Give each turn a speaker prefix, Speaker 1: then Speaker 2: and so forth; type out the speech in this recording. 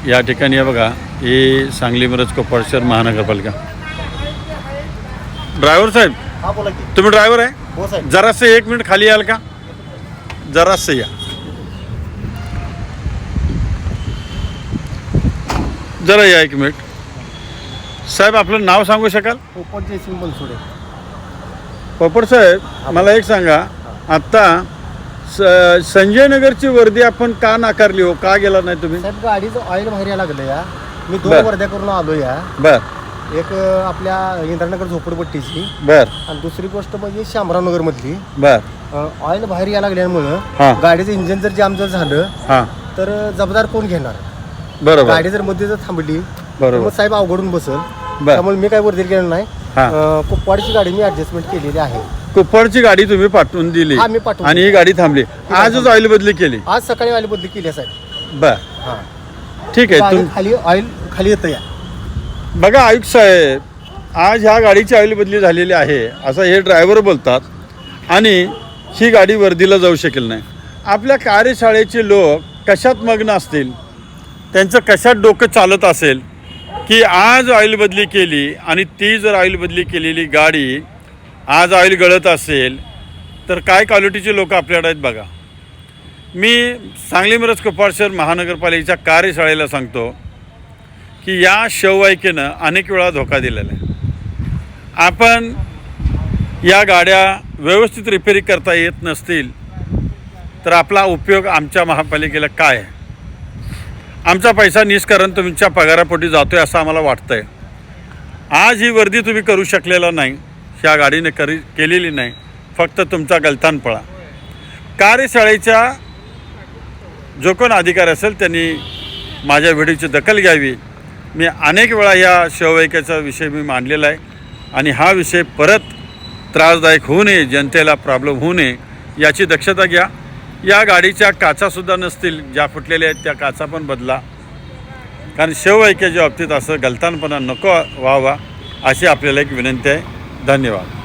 Speaker 1: या ठिकाणी आहे बघा, ही सांगली मिरज कोप्पड शहर महानगरपालिका. ड्रायव्हर साहेब,
Speaker 2: हा बोला की.
Speaker 1: तुम्ही ड्रायव्हर आहे?
Speaker 2: हो साहेब.
Speaker 1: जरासं 1 मिनिट खाली याल का? जरासं या, जरा या 1 मिनिट. साहेब आपलं नाव सांगू शकाल?
Speaker 2: पोपट जयसिंग बनसोडे.
Speaker 1: पोपट साहेब, मला एक सांगा, आत्ता संजय नगरची वर्दी आपण का नाकारली हो? का गेला नाही तुम्ही?
Speaker 2: साहेब गाडीचं ऑइल बाहेर यायला लागलं या. मी
Speaker 1: बर.
Speaker 2: 2 वर्ध्या करून आलो या.
Speaker 1: बर
Speaker 2: एक आपल्या इंद्रानगर झोपडपट्टीची
Speaker 1: बर
Speaker 2: आणि दुसरी गोष्ट म्हणजे शामरावनगर मधली.
Speaker 1: बर
Speaker 2: ऑइल बाहेर यायला
Speaker 1: हा.
Speaker 2: लागल्यामुळं गाडीचं इंजिन जर जाम जर झालं
Speaker 1: हां,
Speaker 2: तर जबाबदार कोण घेणार?
Speaker 1: बरोबर
Speaker 2: गाडी जर मध्ये जर थांबली तर
Speaker 1: बरोबर.
Speaker 2: मग साहेब अवघडून बसल.
Speaker 1: बर
Speaker 2: त्यामुळे मी काय वर्दीत गेलो नाही.
Speaker 1: हां,
Speaker 2: कुपवाडची गाडी मी ऍडजस्टमेंट केलेली आहे.
Speaker 1: कुप्पडची गाडी तुम्ही पाठवून दिली
Speaker 2: हा, मी पाठवून
Speaker 1: आणि ही गाडी थांबली. आजच ऑइल बदली केली.
Speaker 2: आज सकाळी ऑइल बदली केली आहे साहेब.
Speaker 1: बर
Speaker 2: हा,
Speaker 1: ठीक आहे.
Speaker 2: गाडी खाली ऑइल खाली येतं या.
Speaker 1: बघा आयुक्त साहेब, आज ह्या गाडीची ऑइल बदली झालेली आहे असं हे ड्रायव्हर बोलतात आणि ही गाडी वर्दीला जाऊ शकेल नाही. आपल्या कार्यशाळेचे लोक कशात मग्न असतील, त्यांचं कशात डोकं चालत असेल की आज ऑइल बदली केली आणि ती जर ऑइल बदली केलेली गाडी आज ऑइल गळत असेल तर काय क्वालिटीचे लोक आपल्याकडे आहेत बघा. मी सांगली मिरज कोप्पड शहर महानगरपालिकेच्या कार्यशाळेला सांगतो की या शववाहिकेनं अनेक वेळा धोका दिलेला आहे. आपण या गाड्या व्यवस्थित रिपेअरिंग करता येत नसतील तर आपला उपयोग आमच्या महापालिकेला काय आहे? आमचा पैसा निष्कारण तुमच्या पगारापोटी जातो आहे असं आम्हाला वाटतं आहे. आज ही वर्दी तुम्ही करू शकलेला नाही, ह्या गाडीने केलेली नाही, फक्त तुमचा गलथानपळा. कार्यशाळेच्या जो कोण अधिकारी असेल त्यांनी माझ्या व्हिडिओची दखल घ्यावी. मी अनेक वेळा या शववाहिकेचा विषय मी मांडलेला आहे आणि हा विषय परत त्रासदायक होऊ नये, जनतेला प्रॉब्लेम होऊ नये याची दक्षता घ्या. या गाडीच्या काचासुद्धा नसतील, ज्या फुटलेल्या आहेत त्या काचा पण बदला, कारण शववाहिकेच्या बाबतीत असं गलथानपणा नको व्हावा अशी आपल्याला एक विनंती आहे. धन्यवाद.